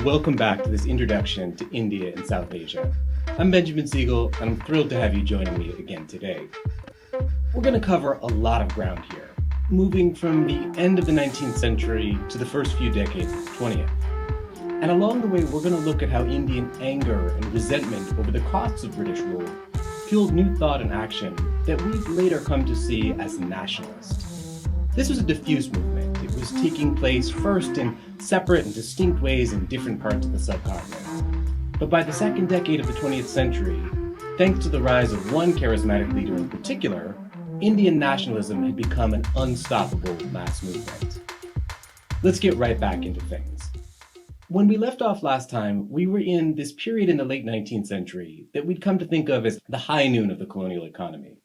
and welcome back to this introduction to India and South Asia. I'm Benjamin Siegel, and I'm thrilled to have you joining me again today. We're going to cover a lot of ground here, moving from the end of the 19th century to the first few decades of the 20th. And along the way, we're going to look at how Indian anger and resentment over the costs of British rule fueled new thought and action that we've later come to see as nationalist. This was a diffuse movement. It was taking place first in separate and distinct ways in different parts of the subcontinent. But by the second decade of the 20th century, thanks to the rise of one charismatic leader in particular, Indian nationalism had become an unstoppable mass movement. Let's get right back into things. When we left off last time, we were in this period in the late 19th century that we'd come to think of as the high noon of the colonial economy.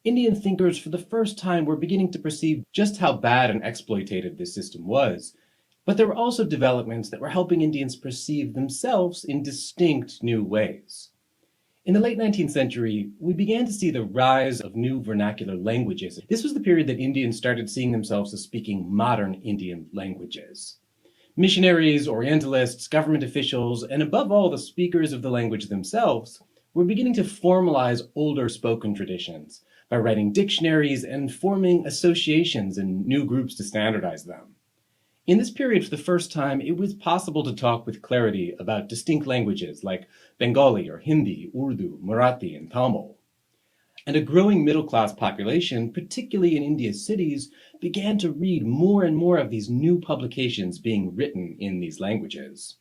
Indian thinkers for the first time were beginning to perceive just how bad and exploitative this system was, but there were also developments that were helping Indians perceive themselves in distinct new ways. In the late 19th century, we began to see the rise of new vernacular languages. This was the period that Indians started seeing themselves as speaking modern Indian languages. Missionaries, Orientalists, government officials, and above all the speakers of the language themselves were beginning to formalize older spoken traditions by writing dictionaries and forming associations and new groups to standardize them. In this period, for the first time, it was possible to talk with clarity about distinct languages like Bengali or Hindi, Urdu, Marathi, and Tamil. And a growing middle-class population, particularly in India's cities, began to read more and more of these new publications being written in these languages.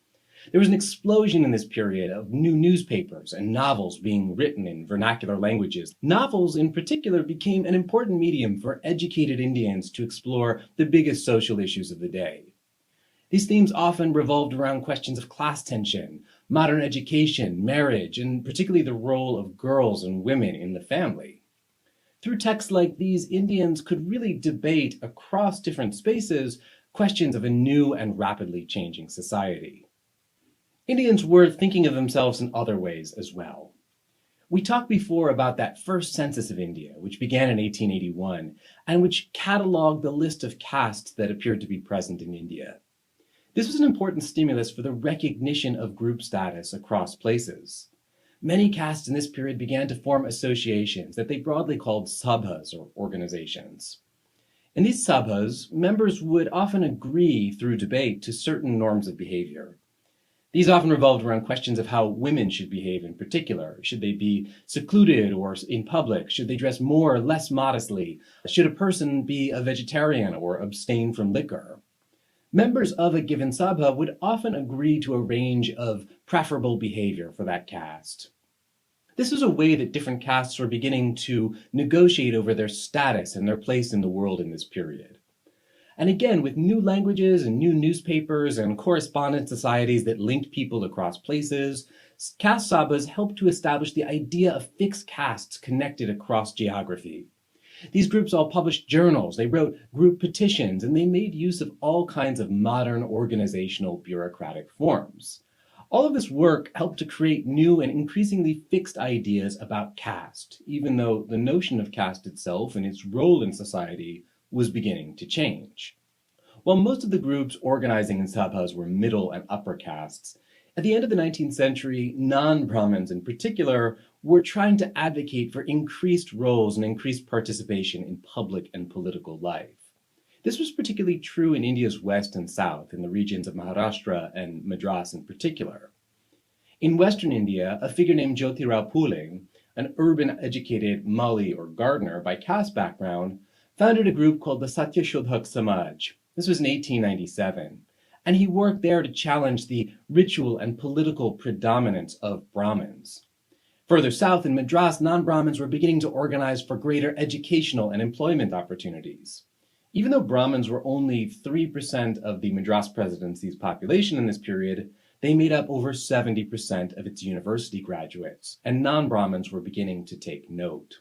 There was an explosion in this period of new newspapers and novels being written in vernacular languages. Novels, in particular, became an important medium for educated Indians to explore the biggest social issues of the day. These themes often revolved around questions of class tension, modern education, marriage, and particularly the role of girls and women in the family. Through texts like these, Indians could really debate across different spaces questions of a new and rapidly changing society. Indians were thinking of themselves in other ways as well. We talked before about that first census of India, which began in 1881, and which cataloged the list of castes that appeared to be present in India. This was an important stimulus for the recognition of group status across places. Many castes in this period began to form associations that they broadly called sabhas, or organizations. In these sabhas, members would often agree through debate to certain norms of behavior. These often revolved around questions of how women should behave in particular. Should they be secluded or in public? Should they dress more or less modestly? Should a person be a vegetarian or abstain from liquor? Members of a given sabha would often agree to a range of preferable behavior for that caste. This was a way that different castes were beginning to negotiate over their status and their place in the world in this period. And again, with new languages and new newspapers and correspondence societies that linked people across places, caste sabhas helped to establish the idea of fixed castes connected across geography. These groups all published journals, they wrote group petitions, and they made use of all kinds of modern organizational bureaucratic forms. All of this work helped to create new and increasingly fixed ideas about caste, even though the notion of caste itself and its role in society was beginning to change. While most of the groups organizing in sabhas were middle and upper castes, at the end of the 19th century, non-Brahmins in particular were trying to advocate for increased roles and increased participation in public and political life. This was particularly true in India's west and south, in the regions of Maharashtra and Madras in particular. In western India, a figure named Jyotirao Phule, an urban-educated Mali or gardener by caste background, founded a group called the Satyashodhak Samaj. This was in 1897, and he worked there to challenge the ritual and political predominance of Brahmins. Further south in Madras, non-Brahmins were beginning to organize for greater educational and employment opportunities. Even though Brahmins were only 3% of the Madras presidency's population in this period, they made up over 70% of its university graduates, and non-Brahmins were beginning to take note.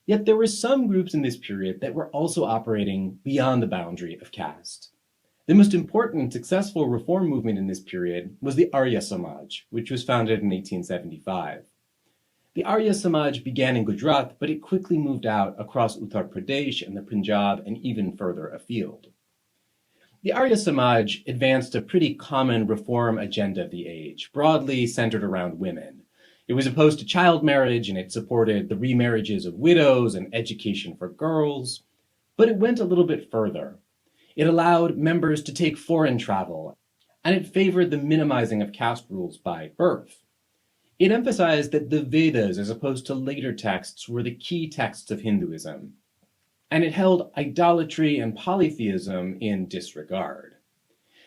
Yet there were some groups in this period that were also operating beyond the boundary of caste. The most important and successful reform movement in this period was the Arya Samaj, which was founded in 1875. The Arya Samaj began in Gujarat, but it quickly moved out across Uttar Pradesh and the Punjab and even further afield. The Arya Samaj advanced a pretty common reform agenda of the age, broadly centered around women. It was opposed to child marriage and it supported the remarriages of widows and education for girls, but it went a little bit further. It allowed members to take foreign travel, and it favored the minimizing of caste rules by birth. It emphasized that the Vedas, as opposed to later texts, were the key texts of Hinduism, and it held idolatry and polytheism in disregard.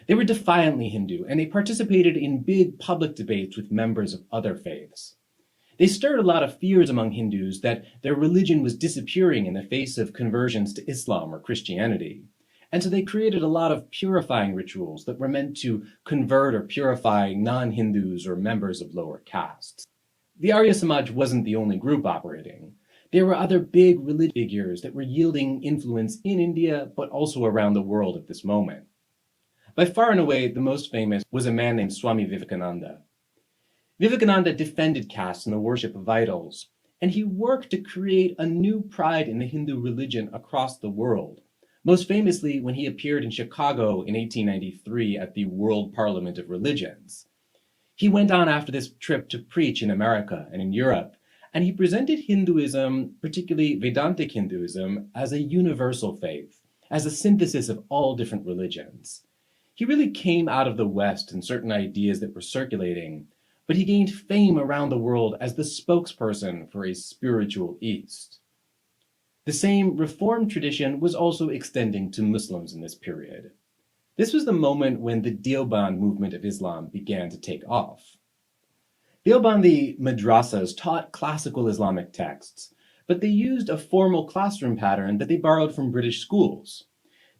They were defiantly Hindu, and they participated in big public debates with members of other faiths. They stirred a lot of fears among Hindus that their religion was disappearing in the face of conversions to Islam or Christianity. And so they created a lot of purifying rituals that were meant to convert or purify non-Hindus or members of lower castes. The Arya Samaj wasn't the only group operating. There were other big religious figures that were yielding influence in India, but also around the world at this moment. By far and away, the most famous was a man named Swami Vivekananda. Vivekananda defended caste and the worship of idols, and he worked to create a new pride in the Hindu religion across the world, most famously when he appeared in Chicago in 1893 at the World Parliament of Religions. He went on after this trip to preach in America and in Europe, and he presented Hinduism, particularly Vedantic Hinduism, as a universal faith, as a synthesis of all different religions. He really came out of the West and certain ideas that were circulating, but he gained fame around the world as the spokesperson for a spiritual East. The same reform tradition was also extending to Muslims in this period. This was the moment when the Deoband movement of Islam began to take off. Deobandi madrasas taught classical Islamic texts, but they used a formal classroom pattern that they borrowed from British schools.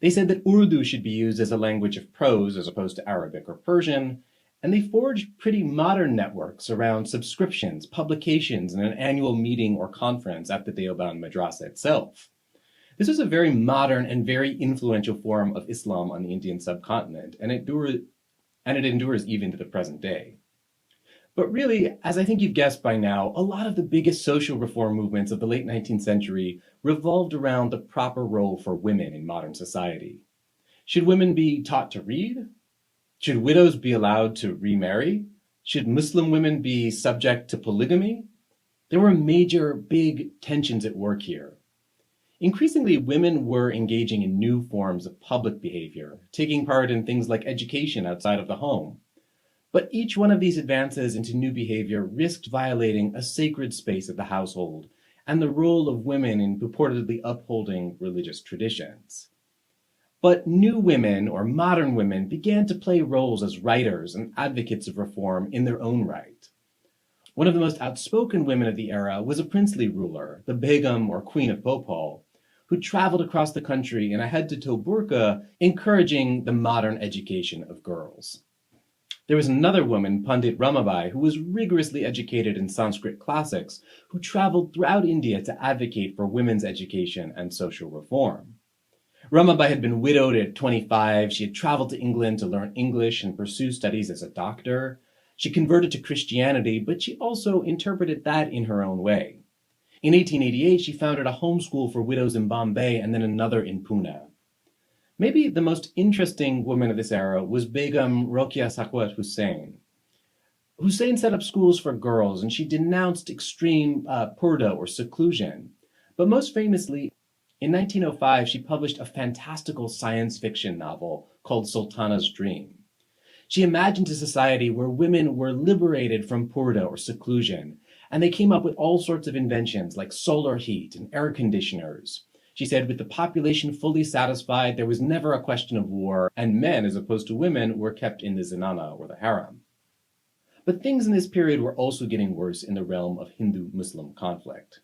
They said that Urdu should be used as a language of prose as opposed to Arabic or Persian, and they forged pretty modern networks around subscriptions, publications, and an annual meeting or conference at the Deoband Madrasa itself. This was a very modern and very influential form of Islam on the Indian subcontinent, and it endures even to the present day. But really, as I think you've guessed by now, a lot of the biggest social reform movements of the late 19th century revolved around the proper role for women in modern society. Should women be taught to read? Should widows be allowed to remarry? Should Muslim women be subject to polygamy? There were major, big tensions at work here. Increasingly, women were engaging in new forms of public behavior, taking part in things like education outside of the home. But each one of these advances into new behavior risked violating a sacred space of the household and the role of women in purportedly upholding religious traditions. But new women, or modern women, began to play roles as writers and advocates of reform in their own right. One of the most outspoken women of the era was a princely ruler, the Begum or Queen of Bhopal, who traveled across the country in a head-to-toe burqa, encouraging the modern education of girls. There was another woman, Pandit Ramabai, who was rigorously educated in Sanskrit classics, who traveled throughout India to advocate for women's education and social reform. Ramabai had been widowed at 25. She had traveled to England to learn English and pursue studies as a doctor. She converted to Christianity, but she also interpreted that in her own way. In 1888, she founded a homeschool for widows in Bombay and then another in Pune. Maybe the most interesting woman of this era was Begum Rokeya Sakhawat Hussain. Hussain set up schools for girls, and she denounced extreme purdah or seclusion. But most famously, in 1905, she published a fantastical science fiction novel called Sultana's Dream. She imagined a society where women were liberated from purdah or seclusion, and they came up with all sorts of inventions like solar heat and air conditioners. She said, with the population fully satisfied, there was never a question of war, and men, as opposed to women, were kept in the zinana or the harem. But things in this period were also getting worse in the realm of Hindu-Muslim conflict.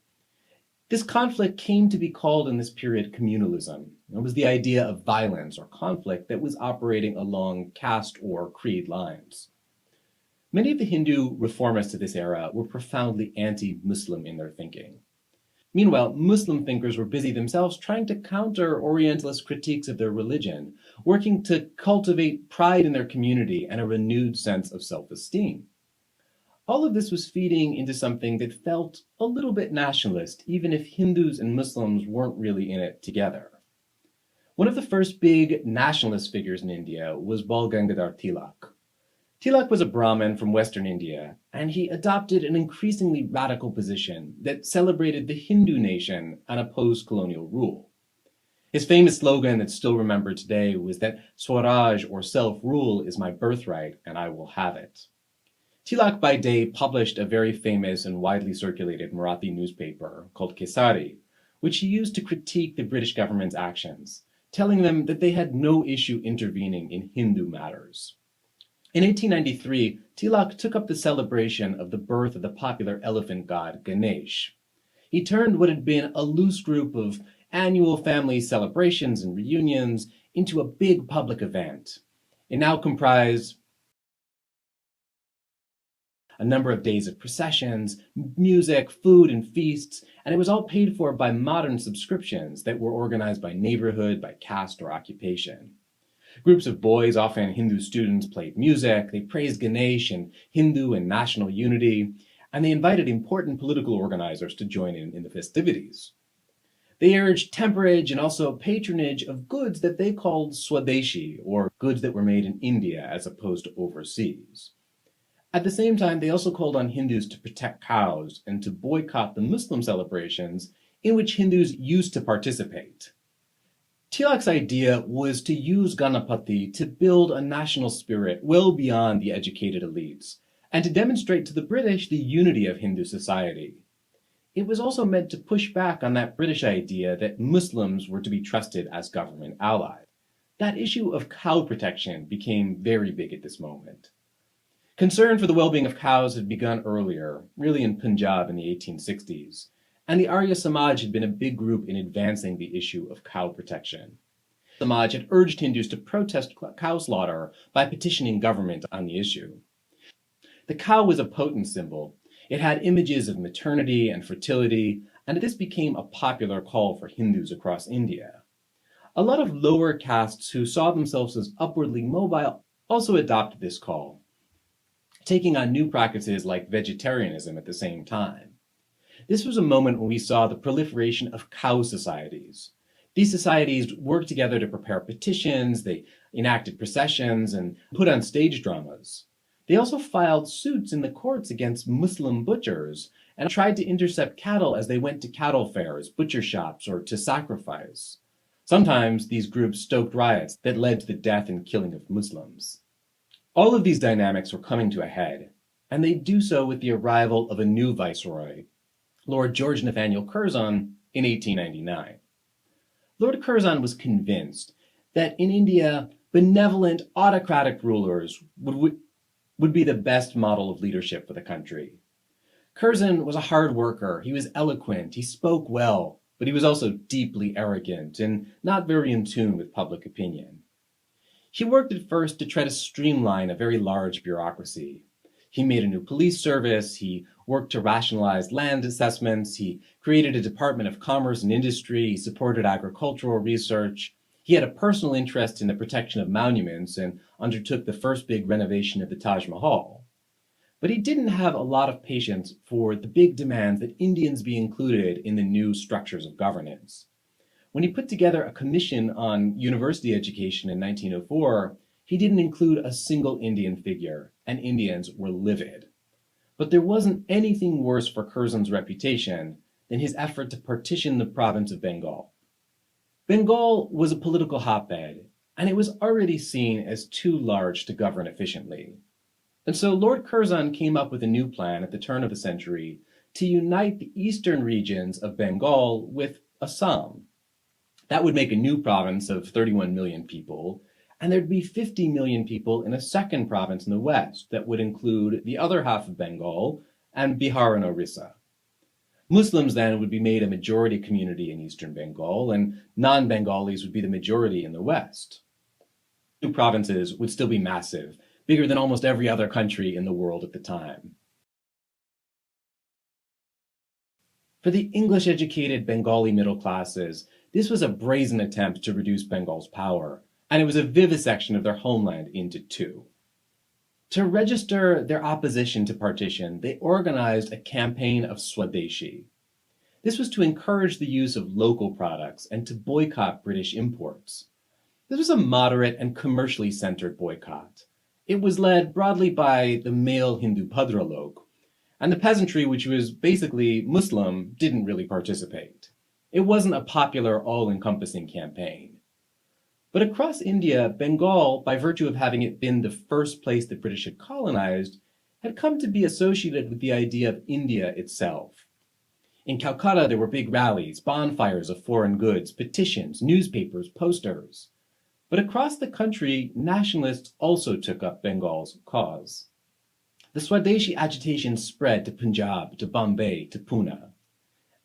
This conflict came to be called in this period communalism. It was the idea of violence or conflict that was operating along caste or creed lines. Many of the Hindu reformists of this era were profoundly anti-Muslim in their thinking. Meanwhile, Muslim thinkers were busy themselves trying to counter Orientalist critiques of their religion, working to cultivate pride in their community and a renewed sense of self-esteem. All of this was feeding into something that felt a little bit nationalist, even if Hindus and Muslims weren't really in it together. One of the first big nationalist figures in India was Bal Gangadhar Tilak. Tilak was a Brahmin from Western India, and he adopted an increasingly radical position that celebrated the Hindu nation and opposed colonial rule. His famous slogan that's still remembered today was that Swaraj, or self-rule, is my birthright and I will have it. Tilak by day published a very famous and widely circulated Marathi newspaper called Kesari, which he used to critique the British government's actions, telling them that they had no issue intervening in Hindu matters. In 1893, Tilak took up the celebration of the birth of the popular elephant god Ganesh. He turned what had been a loose group of annual family celebrations and reunions into a big public event. It now comprised a number of days of processions, music, food, and feasts, and it was all paid for by modern subscriptions that were organized by neighborhood, by caste, or occupation. Groups of boys, often Hindu students, played music, they praised Ganesh and Hindu and national unity, and they invited important political organizers to join in the festivities. They urged temperance and also patronage of goods that they called Swadeshi, or goods that were made in India as opposed to overseas. At the same time, they also called on Hindus to protect cows and to boycott the Muslim celebrations in which Hindus used to participate. Tilak's idea was to use Ganapati to build a national spirit well beyond the educated elites, and to demonstrate to the British the unity of Hindu society. It was also meant to push back on that British idea that Muslims were to be trusted as government allies. That issue of cow protection became very big at this moment. Concern for the well-being of cows had begun earlier, really in Punjab in the 1860s, and the Arya Samaj had been a big group in advancing the issue of cow protection. Samaj had urged Hindus to protest cow slaughter by petitioning government on the issue. The cow was a potent symbol. It had images of maternity and fertility, and this became a popular call for Hindus across India. A lot of lower castes who saw themselves as upwardly mobile also adopted this call, taking on new practices like vegetarianism at the same time. This was a moment when we saw the proliferation of cow societies. These societies worked together to prepare petitions, they enacted processions, and put on stage dramas. They also filed suits in the courts against Muslim butchers and tried to intercept cattle as they went to cattle fairs, butcher shops, or to sacrifice. Sometimes these groups stoked riots that led to the death and killing of Muslims. All of these dynamics were coming to a head, and they do so with the arrival of a new viceroy, Lord George Nathaniel Curzon, in 1899. Lord Curzon was convinced that in India, benevolent, autocratic rulers would be the best model of leadership for the country. Curzon was a hard worker, he was eloquent, he spoke well, but he was also deeply arrogant and not very in tune with public opinion. He worked at first to try to streamline a very large bureaucracy. He made a new police service, he worked to rationalize land assessments, he created a Department of Commerce and Industry, he supported agricultural research. He had a personal interest in the protection of monuments and undertook the first big renovation of the Taj Mahal. But he didn't have a lot of patience for the big demands that Indians be included in the new structures of governance. When he put together a commission on university education in 1904, he didn't include a single Indian figure, and Indians were livid. But there wasn't anything worse for Curzon's reputation than his effort to partition the province of Bengal. Bengal was a political hotbed, and it was already seen as too large to govern efficiently. And so Lord Curzon came up with a new plan at the turn of the century to unite the eastern regions of Bengal with Assam. That would make a new province of 31 million people, and there'd be 50 million people in a second province in the west that would include the other half of Bengal and Bihar and Orissa. Muslims then would be made a majority community in eastern Bengal, and non-Bengalis would be the majority in the west. New provinces would still be massive, bigger than almost every other country in the world at the time. For the English-educated Bengali middle classes, this was a brazen attempt to reduce Bengal's power, and it was a vivisection of their homeland into two. To register their opposition to partition, they organized a campaign of Swadeshi. This was to encourage the use of local products and to boycott British imports. This was a moderate and commercially centered boycott. It was led broadly by the male Hindu Bhadralok, and the peasantry, which was basically Muslim, didn't really participate. It wasn't a popular, all-encompassing campaign. But across India, Bengal, by virtue of having it been the first place the British had colonized, had come to be associated with the idea of India itself. In Calcutta, there were big rallies, bonfires of foreign goods, petitions, newspapers, posters. But across the country, nationalists also took up Bengal's cause. The Swadeshi agitation spread to Punjab, to Bombay, to Pune.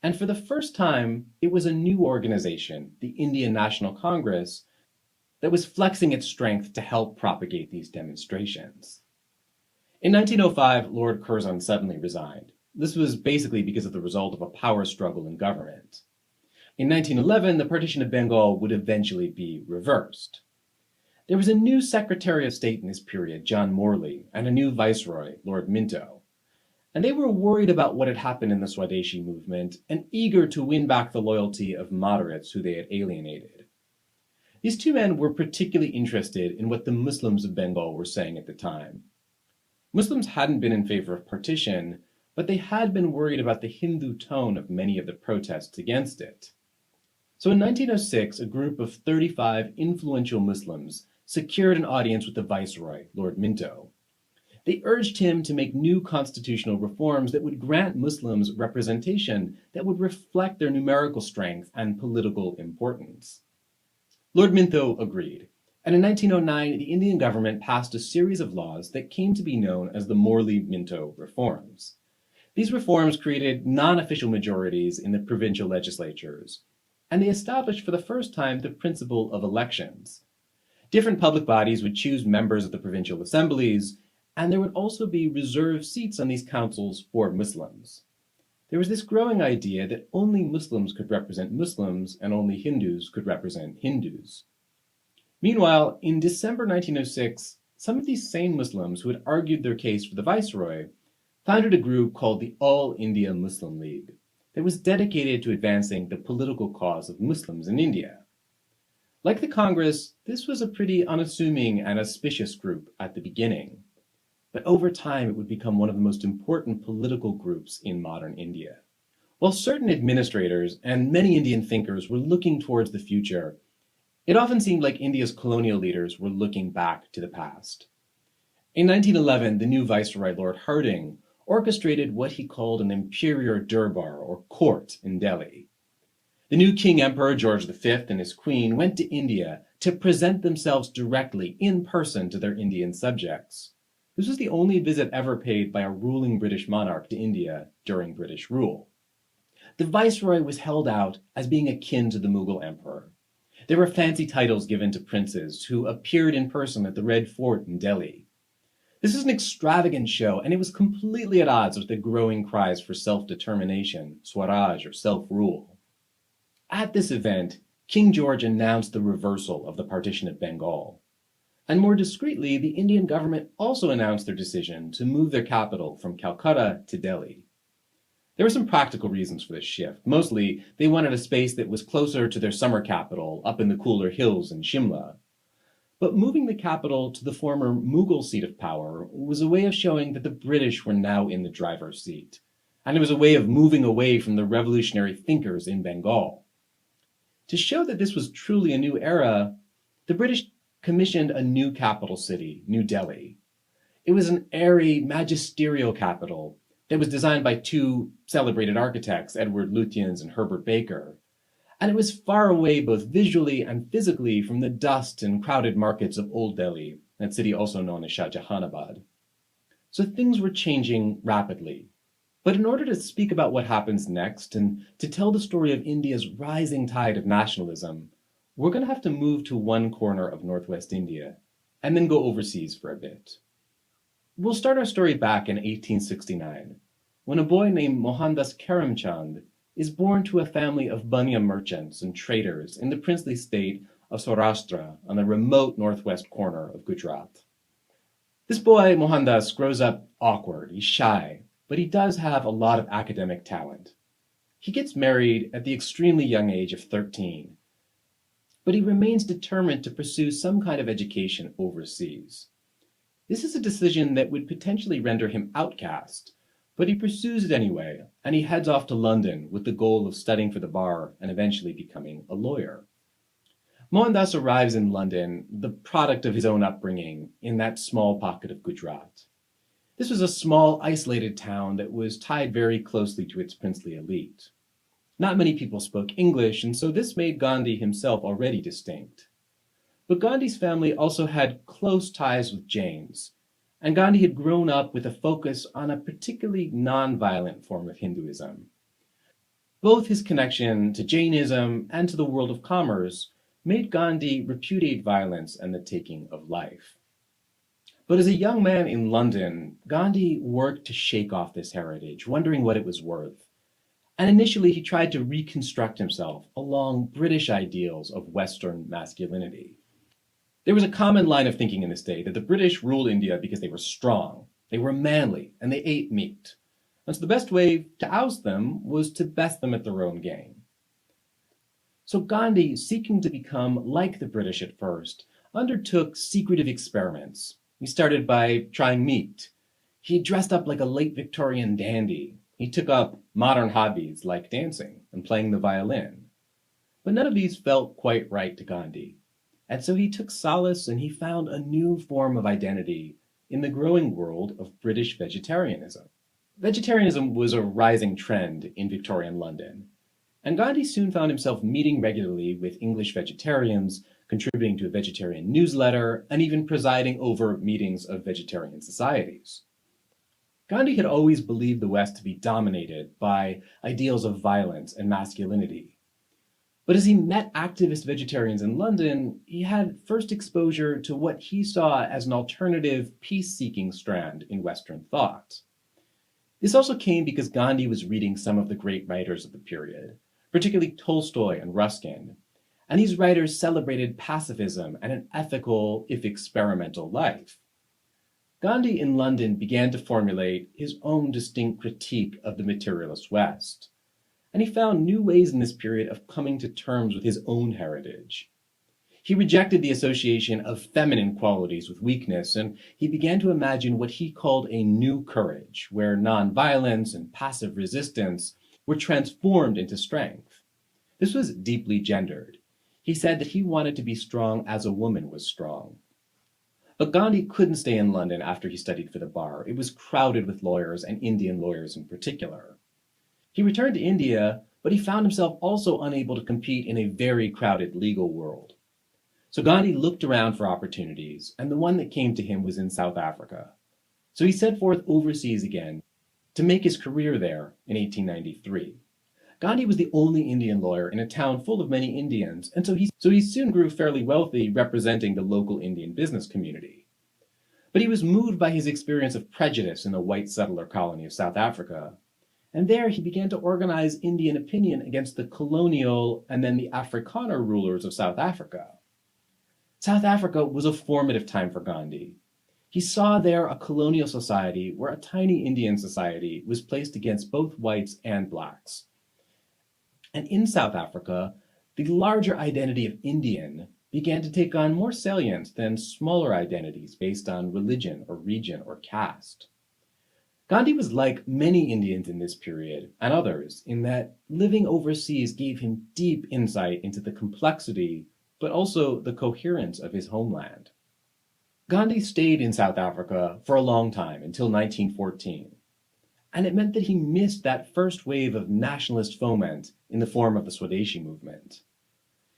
And for the first time, it was a new organization, the Indian National Congress, that was flexing its strength to help propagate these demonstrations. In 1905, Lord Curzon suddenly resigned. This was basically because of the result of a power struggle in government. In 1911, the partition of Bengal would eventually be reversed. There was a new Secretary of State in this period, John Morley, and a new Viceroy, Lord Minto. And they were worried about what had happened in the Swadeshi movement and eager to win back the loyalty of moderates who they had alienated. These two men were particularly interested in what the Muslims of Bengal were saying at the time. Muslims hadn't been in favor of partition, but they had been worried about the Hindu tone of many of the protests against it. So in 1906, a group of 35 influential Muslims secured an audience with the Viceroy, Lord Minto. They urged him to make new constitutional reforms that would grant Muslims representation that would reflect their numerical strength and political importance. Lord Minto agreed, and in 1909, the Indian government passed a series of laws that came to be known as the Morley-Minto reforms. These reforms created non-official majorities in the provincial legislatures, and they established for the first time the principle of elections. Different public bodies would choose members of the provincial assemblies, and there would also be reserved seats on these councils for Muslims. There was this growing idea that only Muslims could represent Muslims and only Hindus could represent Hindus. Meanwhile, in December 1906, some of these same Muslims who had argued their case for the Viceroy founded a group called the All India Muslim League that was dedicated to advancing the political cause of Muslims in India. Like the Congress, this was a pretty unassuming and auspicious group at the beginning, but over time it would become one of the most important political groups in modern India. While certain administrators and many Indian thinkers were looking towards the future, it often seemed like India's colonial leaders were looking back to the past. In 1911, the new Viceroy, Lord Hardinge, orchestrated what he called an imperial durbar, or court, in Delhi. The new King Emperor George V and his queen went to India to present themselves directly in person to their Indian subjects. This was the only visit ever paid by a ruling British monarch to India during British rule. The Viceroy was held out as being akin to the Mughal Emperor. There were fancy titles given to princes who appeared in person at the Red Fort in Delhi. This was an extravagant show, and it was completely at odds with the growing cries for self-determination, Swaraj, or self-rule. At this event, King George announced the reversal of the partition of Bengal. And more discreetly, the Indian government also announced their decision to move their capital from Calcutta to Delhi. There were some practical reasons for this shift. Mostly, they wanted a space that was closer to their summer capital, up in the cooler hills in Shimla. But moving the capital to the former Mughal seat of power was a way of showing that the British were now in the driver's seat. And it was a way of moving away from the revolutionary thinkers in Bengal. To show that this was truly a new era, the British commissioned a new capital city, New Delhi. It was an airy, magisterial capital that was designed by two celebrated architects, Edward Lutyens and Herbert Baker. And it was far away both visually and physically from the dust and crowded markets of Old Delhi, that city also known as Shahjahanabad. So things were changing rapidly. But in order to speak about what happens next and to tell the story of India's rising tide of nationalism, we're going to have to move to one corner of Northwest India and then go overseas for a bit. We'll start our story back in 1869, when a boy named Mohandas Karamchand is born to a family of Banya merchants and traders in the princely state of Saurashtra on the remote northwest corner of Gujarat. This boy, Mohandas, grows up awkward. He's shy, but he does have a lot of academic talent. He gets married at the extremely young age of 13, but he remains determined to pursue some kind of education overseas. This is a decision that would potentially render him outcast, but he pursues it anyway, and he heads off to London with the goal of studying for the bar and eventually becoming a lawyer. Mohandas arrives in London, the product of his own upbringing, in that small pocket of Gujarat. This was a small, isolated town that was tied very closely to its princely elite. Not many people spoke English, and so this made Gandhi himself already distinct. But Gandhi's family also had close ties with Jains, and Gandhi had grown up with a focus on a particularly non-violent form of Hinduism. Both his connection to Jainism and to the world of commerce made Gandhi repudiate violence and the taking of life. But as a young man in London, Gandhi worked to shake off this heritage, wondering what it was worth. And initially he tried to reconstruct himself along British ideals of Western masculinity. There was a common line of thinking in this day that the British ruled India because they were strong, they were manly, and they ate meat. And so the best way to oust them was to best them at their own game. So Gandhi, seeking to become like the British at first, undertook secretive experiments. He started by trying meat. He dressed up like a late Victorian dandy. He took up modern hobbies like dancing and playing the violin. But none of these felt quite right to Gandhi. And so he took solace and he found a new form of identity in the growing world of British vegetarianism. Vegetarianism was a rising trend in Victorian London, and Gandhi soon found himself meeting regularly with English vegetarians, contributing to a vegetarian newsletter, and even presiding over meetings of vegetarian societies. Gandhi had always believed the West to be dominated by ideals of violence and masculinity. But as he met activist vegetarians in London, he had first exposure to what he saw as an alternative, peace-seeking strand in Western thought. This also came because Gandhi was reading some of the great writers of the period, particularly Tolstoy and Ruskin, and these writers celebrated pacifism and an ethical, if experimental, life. Gandhi in London began to formulate his own distinct critique of the materialist West, and he found new ways in this period of coming to terms with his own heritage. He rejected the association of feminine qualities with weakness, and he began to imagine what he called a new courage, where nonviolence and passive resistance were transformed into strength. This was deeply gendered. He said that he wanted to be strong as a woman was strong. But Gandhi couldn't stay in London after he studied for the bar. It was crowded with lawyers, and Indian lawyers in particular. He returned to India, but he found himself also unable to compete in a very crowded legal world. So Gandhi looked around for opportunities, and the one that came to him was in South Africa. So he set forth overseas again to make his career there in 1893. Gandhi was the only Indian lawyer in a town full of many Indians, and so he soon grew fairly wealthy representing the local Indian business community. But he was moved by his experience of prejudice in the white settler colony of South Africa, and there he began to organize Indian opinion against the colonial and then the Afrikaner rulers of South Africa. South Africa was a formative time for Gandhi. He saw there a colonial society where a tiny Indian society was placed against both whites and blacks. And in South Africa, the larger identity of Indian began to take on more salience than smaller identities based on religion or region or caste. Gandhi was like many Indians in this period, and others, in that living overseas gave him deep insight into the complexity, but also the coherence of his homeland. Gandhi stayed in South Africa for a long time, until 1914. And it meant that he missed that first wave of nationalist foment in the form of the Swadeshi movement.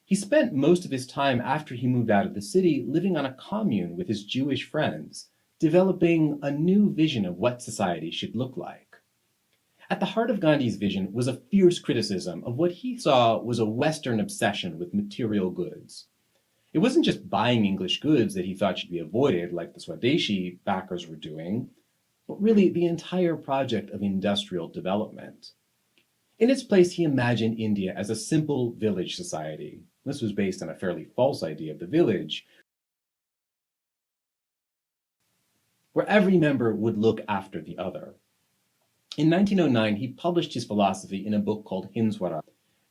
He spent most of his time after he moved out of the city living on a commune with his Jewish friends, developing a new vision of what society should look like. At the heart of Gandhi's vision was a fierce criticism of what he saw was a Western obsession with material goods. It wasn't just buying English goods that he thought should be avoided, like the Swadeshi backers were doing, but really the entire project of industrial development. In its place, he imagined India as a simple village society. This was based on a fairly false idea of the village, where every member would look after the other. In 1909, he published his philosophy in a book called Hinswara,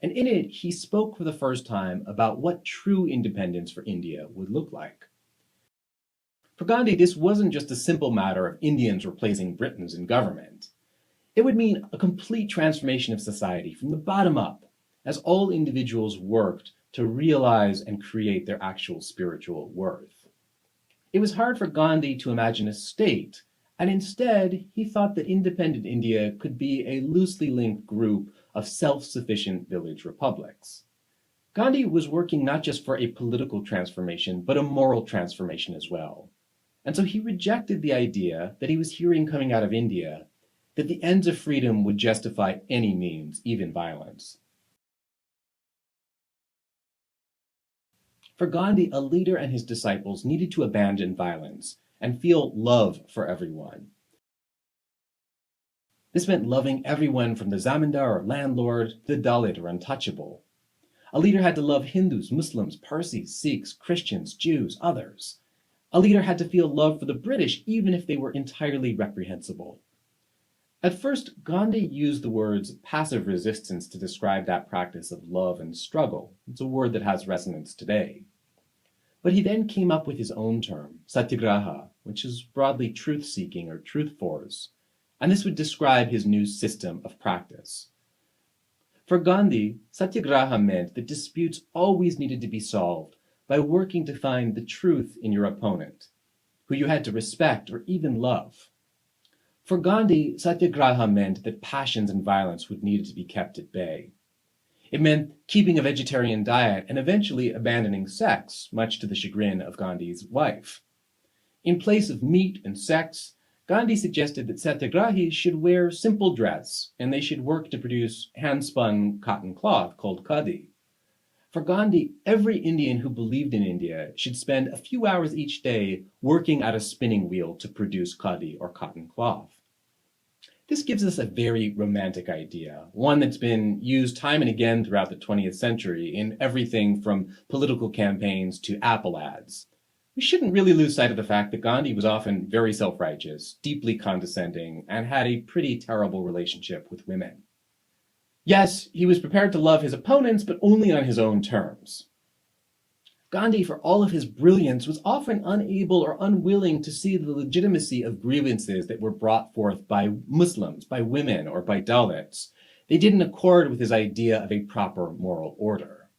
and in it he spoke for the first time about what true independence for India would look like. For Gandhi, this wasn't just a simple matter of Indians replacing Britons in government. It would mean a complete transformation of society from the bottom up, as all individuals worked to realize and create their actual spiritual worth. It was hard for Gandhi to imagine a state, and instead he thought that independent India could be a loosely linked group of self-sufficient village republics. Gandhi was working not just for a political transformation, but a moral transformation as well. And so he rejected the idea that he was hearing coming out of India, that the ends of freedom would justify any means, even violence. For Gandhi, a leader and his disciples needed to abandon violence and feel love for everyone. This meant loving everyone from the zamindar or landlord to the Dalit or untouchable. A leader had to love Hindus, Muslims, Parsis, Sikhs, Christians, Jews, others. A leader had to feel love for the British, even if they were entirely reprehensible. At first, Gandhi used the words passive resistance to describe that practice of love and struggle. It's a word that has resonance today. But he then came up with his own term, satyagraha, which is broadly truth-seeking or truth-force, and this would describe his new system of practice. For Gandhi, satyagraha meant that disputes always needed to be solved by working to find the truth in your opponent, who you had to respect or even love. For Gandhi, satyagraha meant that passions and violence would need to be kept at bay. It meant keeping a vegetarian diet and eventually abandoning sex, much to the chagrin of Gandhi's wife. In place of meat and sex, Gandhi suggested that satyagrahis should wear simple dress and they should work to produce hand-spun cotton cloth called khadi. For Gandhi, every Indian who believed in India should spend a few hours each day working at a spinning wheel to produce khadi or cotton cloth. This gives us a very romantic idea, one that's been used time and again throughout the 20th century in everything from political campaigns to Apple ads. We shouldn't really lose sight of the fact that Gandhi was often very self-righteous, deeply condescending, and had a pretty terrible relationship with women. Yes, he was prepared to love his opponents, but only on his own terms. Gandhi, for all of his brilliance, was often unable or unwilling to see the legitimacy of grievances that were brought forth by Muslims, by women, or by Dalits. They didn't accord with his idea of a proper moral order.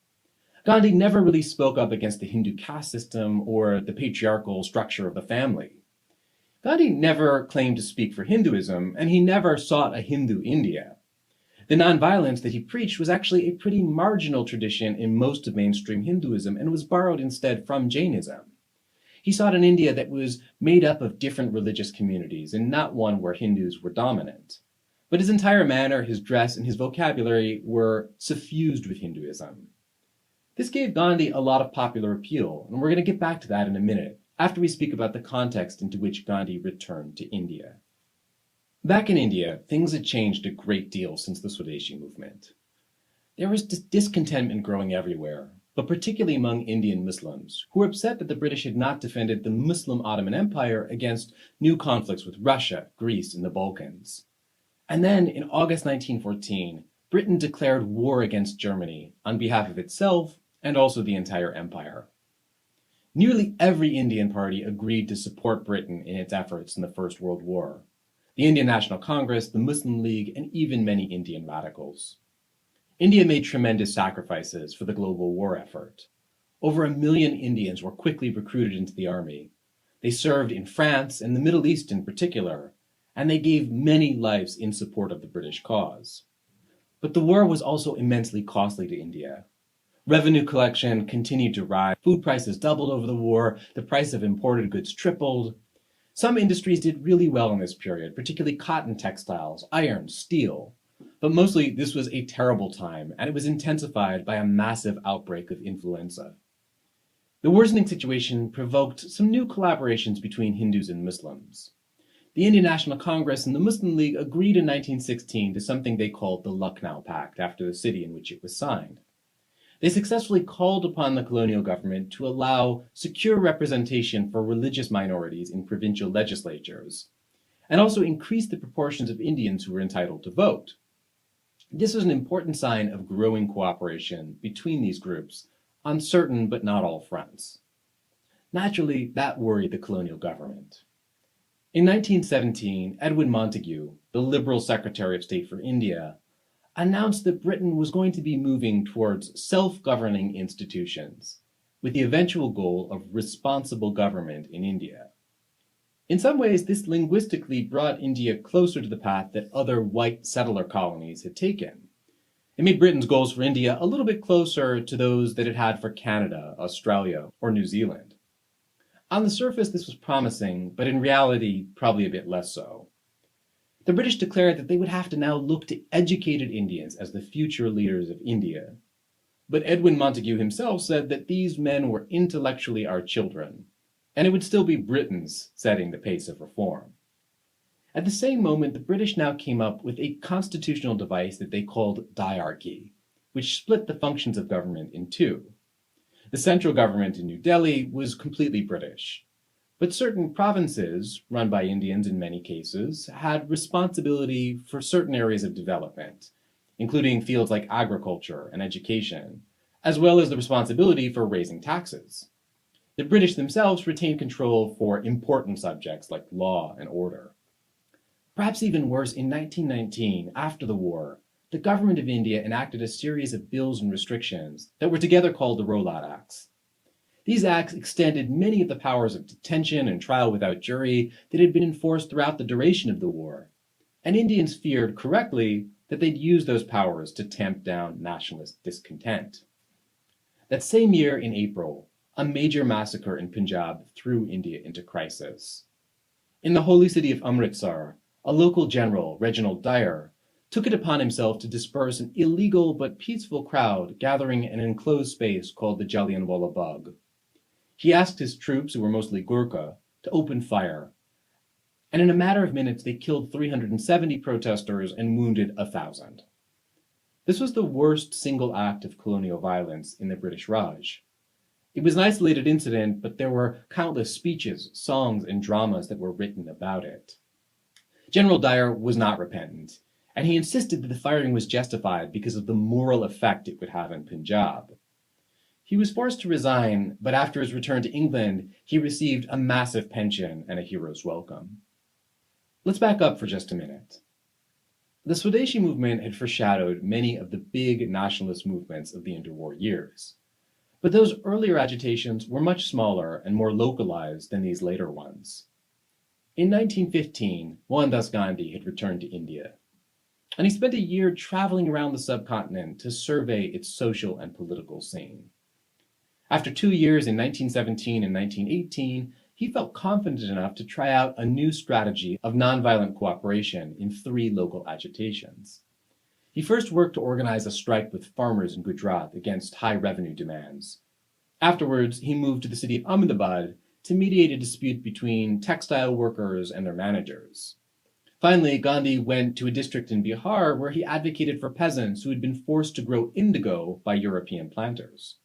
Gandhi never really spoke up against the Hindu caste system or the patriarchal structure of the family. Gandhi never claimed to speak for Hinduism, and he never sought a Hindu India. The nonviolence that he preached was actually a pretty marginal tradition in most of mainstream Hinduism and was borrowed instead from Jainism. He sought an India that was made up of different religious communities and not one where Hindus were dominant. But his entire manner, his dress, and his vocabulary were suffused with Hinduism. This gave Gandhi a lot of popular appeal, and we're going to get back to that in a minute, after we speak about the context into which Gandhi returned to India. Back in India, things had changed a great deal since the Swadeshi movement. There was discontentment growing everywhere, but particularly among Indian Muslims, who were upset that the British had not defended the Muslim Ottoman Empire against new conflicts with Russia, Greece, and the Balkans. And then, in August 1914, Britain declared war against Germany on behalf of itself and also the entire empire. Nearly every Indian party agreed to support Britain in its efforts in the First World War. The Indian National Congress, the Muslim League, and even many Indian radicals. India made tremendous sacrifices for the global war effort. Over 1 million Indians were quickly recruited into the army. They served in France and the Middle East in particular, and they gave many lives in support of the British cause. But the war was also immensely costly to India. Revenue collection continued to rise, food prices doubled over the war, the price of imported goods tripled. Some industries did really well in this period, particularly cotton textiles, iron, steel. But mostly this was a terrible time, and it was intensified by a massive outbreak of influenza. The worsening situation provoked some new collaborations between Hindus and Muslims. The Indian National Congress and the Muslim League agreed in 1916 to something they called the Lucknow Pact, after the city in which it was signed. They successfully called upon the colonial government to allow secure representation for religious minorities in provincial legislatures. and also increased the proportions of Indians who were entitled to vote. This was an important sign of growing cooperation between these groups on certain but not all fronts. Naturally, that worried the colonial government. In 1917, Edwin Montagu, the Liberal Secretary of State for India, announced that Britain was going to be moving towards self-governing institutions, with the eventual goal of responsible government in India. In some ways, this linguistically brought India closer to the path that other white settler colonies had taken. It made Britain's goals for India a little bit closer to those that it had for Canada, Australia, or New Zealand. On the surface, this was promising, but in reality, probably a bit less so. The British declared that they would have to now look to educated Indians as the future leaders of India. But Edwin Montagu himself said that these men were intellectually our children, and it would still be Britons setting the pace of reform. At the same moment, the British now came up with a constitutional device that they called diarchy, which split the functions of government in two. The central government in New Delhi was completely British, but certain provinces, run by Indians in many cases, had responsibility for certain areas of development, including fields like agriculture and education, as well as the responsibility for raising taxes. The British themselves retained control for important subjects like law and order. Perhaps even worse, in 1919, after the war, the government of India enacted a series of bills and restrictions that were together called the Rollout Acts. These acts extended many of the powers of detention and trial without jury that had been enforced throughout the duration of the war, and Indians feared, correctly, that they'd use those powers to tamp down nationalist discontent. That same year, in April, a major massacre in Punjab threw India into crisis. In the holy city of Amritsar, a local general, Reginald Dyer, took it upon himself to disperse an illegal but peaceful crowd gathering in an enclosed space called the Jallianwala Bug. He asked his troops, who were mostly Gurkha, to open fire, and in a matter of minutes they killed 370 protesters and wounded 1,000. This was the worst single act of colonial violence in the British Raj. It was an isolated incident, but there were countless speeches, songs, and dramas that were written about it. General Dyer was not repentant, and he insisted that the firing was justified because of the moral effect it would have in Punjab. He was forced to resign, but after his return to England, he received a massive pension and a hero's welcome. Let's back up for just a minute. The Swadeshi movement had foreshadowed many of the big nationalist movements of the interwar years. But those earlier agitations were much smaller and more localized than these later ones. In 1915, Mohandas Gandhi had returned to India, and he spent a year traveling around the subcontinent to survey its social and political scene. After 2 years in 1917 and 1918, he felt confident enough to try out a new strategy of nonviolent cooperation in 3 local agitations. He first worked to organize a strike with farmers in Gujarat against high revenue demands. Afterwards, he moved to the city of Ahmedabad to mediate a dispute between textile workers and their managers. Finally, Gandhi went to a district in Bihar where he advocated for peasants who had been forced to grow indigo by European planters.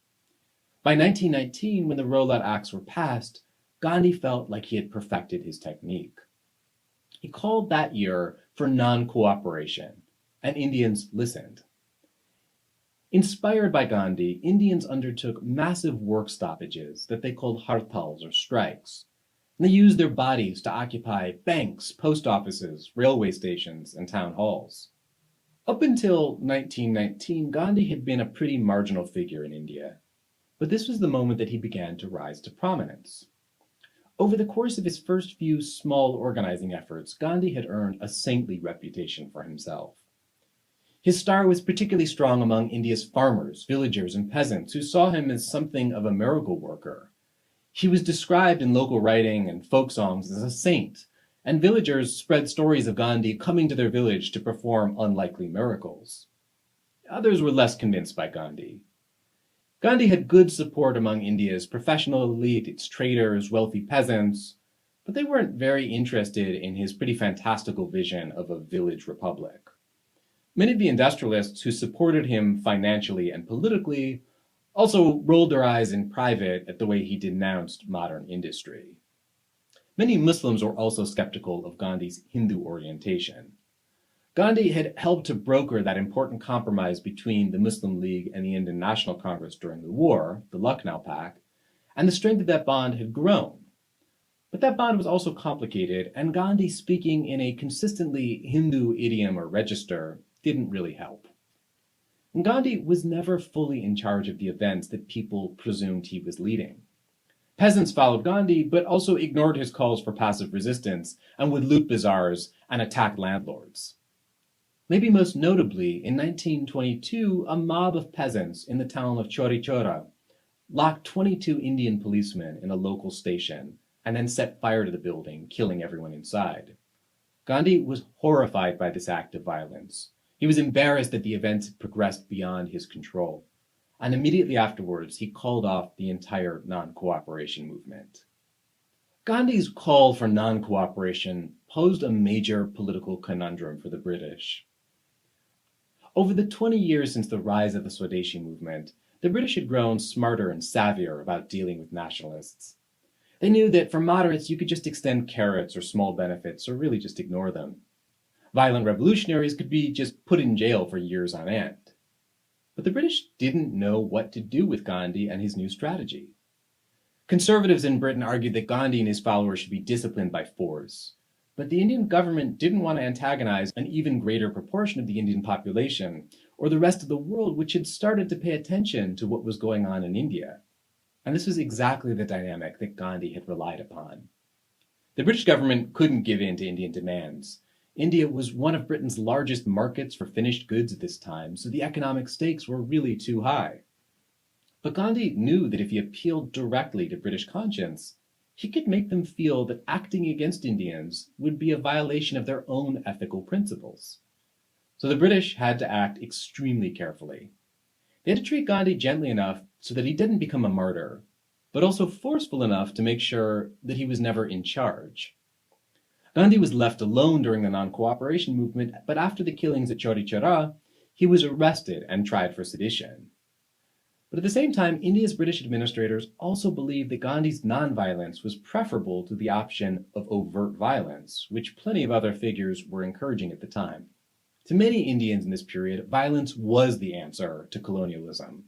By 1919, when the Rollout Acts were passed, Gandhi felt like he had perfected his technique. He called that year for non-cooperation, and Indians listened. Inspired by Gandhi, Indians undertook massive work stoppages that they called hartals or strikes. And they used their bodies to occupy banks, post offices, railway stations, and town halls. Up until 1919, Gandhi had been a pretty marginal figure in India, but this was the moment that he began to rise to prominence. Over the course of his first few small organizing efforts, Gandhi had earned a saintly reputation for himself. His star was particularly strong among India's farmers, villagers, and peasants who saw him as something of a miracle worker. He was described in local writing and folk songs as a saint, and villagers spread stories of Gandhi coming to their village to perform unlikely miracles. Others were less convinced by Gandhi. Gandhi had good support among India's professional elite, its traders, wealthy peasants, but they weren't very interested in his pretty fantastical vision of a village republic. Many of the industrialists who supported him financially and politically also rolled their eyes in private at the way he denounced modern industry. Many Muslims were also skeptical of Gandhi's Hindu orientation. Gandhi had helped to broker that important compromise between the Muslim League and the Indian National Congress during the war, the Lucknow Pact, and the strength of that bond had grown. But that bond was also complicated, and Gandhi speaking in a consistently Hindu idiom or register didn't really help. And Gandhi was never fully in charge of the events that people presumed he was leading. Peasants followed Gandhi, but also ignored his calls for passive resistance and would loot bazaars and attack landlords. Maybe most notably, in 1922, a mob of peasants in the town of Chauri Chaura locked 22 Indian policemen in a local station and then set fire to the building, killing everyone inside. Gandhi was horrified by this act of violence. He was embarrassed that the events had progressed beyond his control, and immediately afterwards he called off the entire non-cooperation movement. Gandhi's call for non-cooperation posed a major political conundrum for the British. Over the 20 years since the rise of the Swadeshi movement, the British had grown smarter and savvier about dealing with nationalists. They knew that for moderates you could just extend carrots or small benefits or really just ignore them. Violent revolutionaries could be just put in jail for years on end. But the British didn't know what to do with Gandhi and his new strategy. Conservatives in Britain argued that Gandhi and his followers should be disciplined by force. But the Indian government didn't want to antagonize an even greater proportion of the Indian population or the rest of the world, which had started to pay attention to what was going on in India. And this was exactly the dynamic that Gandhi had relied upon. The British government couldn't give in to Indian demands. India was one of Britain's largest markets for finished goods at this time, so the economic stakes were really too high. But Gandhi knew that if he appealed directly to British conscience, he could make them feel that acting against Indians would be a violation of their own ethical principles. So the British had to act extremely carefully. They had to treat Gandhi gently enough so that he didn't become a martyr, but also forceful enough to make sure that he was never in charge. Gandhi was left alone during the non-cooperation movement, but after the killings at Chauri Chaura, he was arrested and tried for sedition. But at the same time, India's British administrators also believed that Gandhi's nonviolence was preferable to the option of overt violence, which plenty of other figures were encouraging at the time. To many Indians in this period, violence was the answer to colonialism.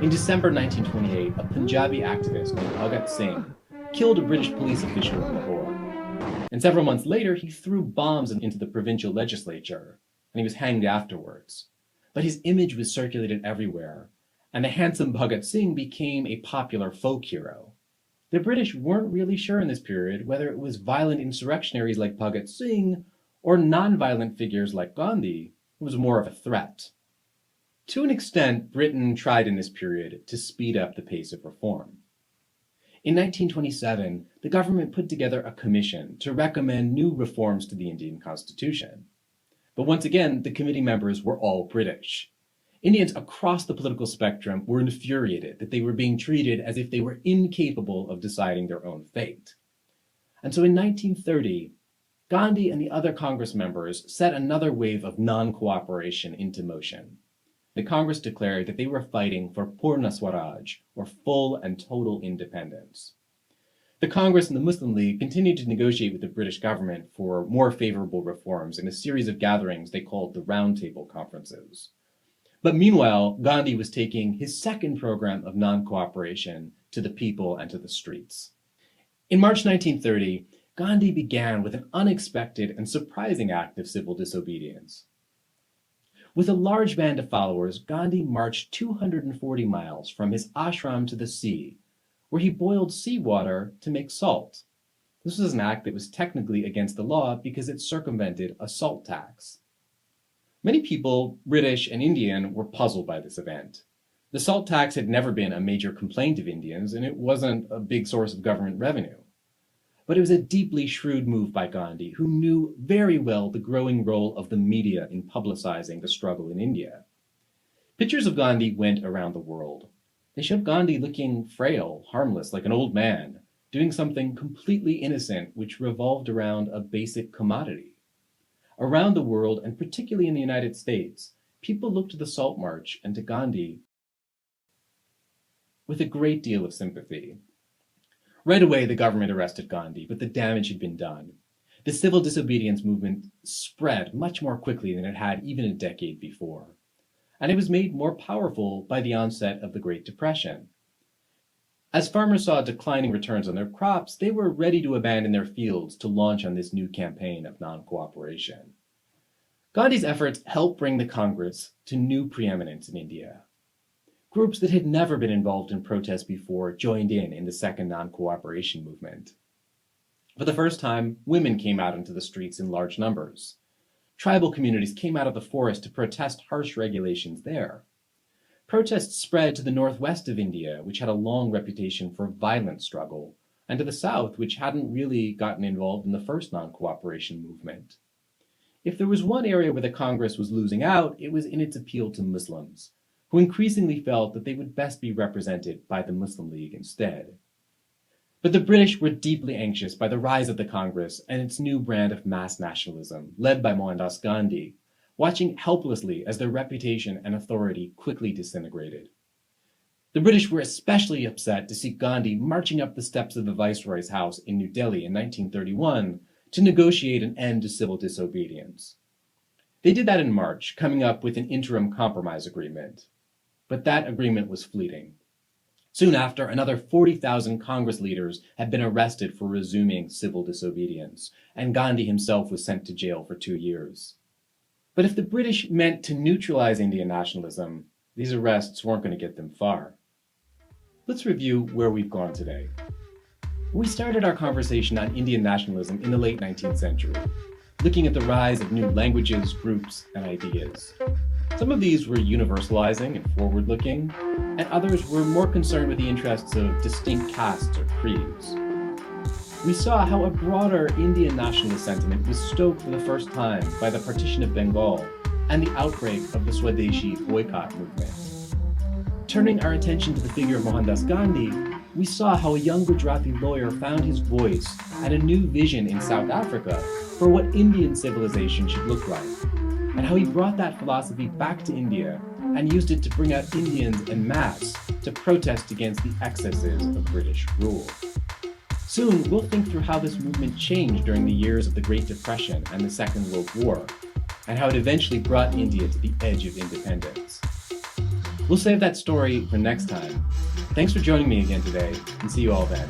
In December 1928, a Punjabi activist named Bhagat Singh killed a British police official in Lahore. And several months later, he threw bombs into the provincial legislature, and he was hanged afterwards. But his image was circulated everywhere, and the handsome Bhagat Singh became a popular folk hero. The British weren't really sure in this period whether it was violent insurrectionaries like Bhagat Singh or non-violent figures like Gandhi who was more of a threat. To an extent, Britain tried in this period to speed up the pace of reform. In 1927, the government put together a commission to recommend new reforms to the Indian Constitution. But once again, the committee members were all British. Indians across the political spectrum were infuriated that they were being treated as if they were incapable of deciding their own fate. And so in 1930, Gandhi and the other Congress members set another wave of non-cooperation into motion. The Congress declared that they were fighting for Purna Swaraj, or full and total independence. The Congress and the Muslim League continued to negotiate with the British government for more favorable reforms in a series of gatherings they called the Round Table Conferences. But meanwhile, Gandhi was taking his second program of non-cooperation to the people and to the streets. In March 1930, Gandhi began with an unexpected and surprising act of civil disobedience. With a large band of followers, Gandhi marched 240 miles from his ashram to the sea, where he boiled seawater to make salt. This was an act that was technically against the law because it circumvented a salt tax. Many people, British and Indian, were puzzled by this event. The salt tax had never been a major complaint of Indians, and it wasn't a big source of government revenue. But it was a deeply shrewd move by Gandhi, who knew very well the growing role of the media in publicizing the struggle in India. Pictures of Gandhi went around the world. They showed Gandhi looking frail, harmless, like an old man, doing something completely innocent which revolved around a basic commodity. Around the world, and particularly in the United States, people looked to the Salt March and to Gandhi with a great deal of sympathy. Right away, the government arrested Gandhi, but the damage had been done. The civil disobedience movement spread much more quickly than it had even a decade before. And it was made more powerful by the onset of the Great Depression. As farmers saw declining returns on their crops, they were ready to abandon their fields to launch on this new campaign of non-cooperation. Gandhi's efforts helped bring the Congress to new preeminence in India. Groups that had never been involved in protests before joined in the second non-cooperation movement. For the first time, women came out into the streets in large numbers. Tribal communities came out of the forest to protest harsh regulations there. Protests spread to the northwest of India, which had a long reputation for violent struggle, and to the south, which hadn't really gotten involved in the first non-cooperation movement. If there was one area where the Congress was losing out, it was in its appeal to Muslims, who increasingly felt that they would best be represented by the Muslim League instead. But the British were deeply anxious by the rise of the Congress and its new brand of mass nationalism, led by Mohandas Gandhi, watching helplessly as their reputation and authority quickly disintegrated. The British were especially upset to see Gandhi marching up the steps of the Viceroy's house in New Delhi in 1931 to negotiate an end to civil disobedience. They did that in March, coming up with an interim compromise agreement. But that agreement was fleeting. Soon after, another 40,000 Congress leaders had been arrested for resuming civil disobedience, and Gandhi himself was sent to jail for 2 years. But if the British meant to neutralize Indian nationalism, these arrests weren't going to get them far. Let's review where we've gone today. We started our conversation on Indian nationalism in the late 19th century, looking at the rise of new languages, groups, and ideas. Some of these were universalizing and forward-looking, and others were more concerned with the interests of distinct castes or creeds. We saw how a broader Indian nationalist sentiment was stoked for the first time by the partition of Bengal and the outbreak of the Swadeshi boycott movement. Turning our attention to the figure of Mohandas Gandhi, we saw how a young Gujarati lawyer found his voice and a new vision in South Africa for what Indian civilization should look like, and how he brought that philosophy back to India and used it to bring out Indians en masse to protest against the excesses of British rule. Soon, we'll think through how this movement changed during the years of the Great Depression and the Second World War, and how it eventually brought India to the edge of independence. We'll save that story for next time. Thanks for joining me again today, and see you all then.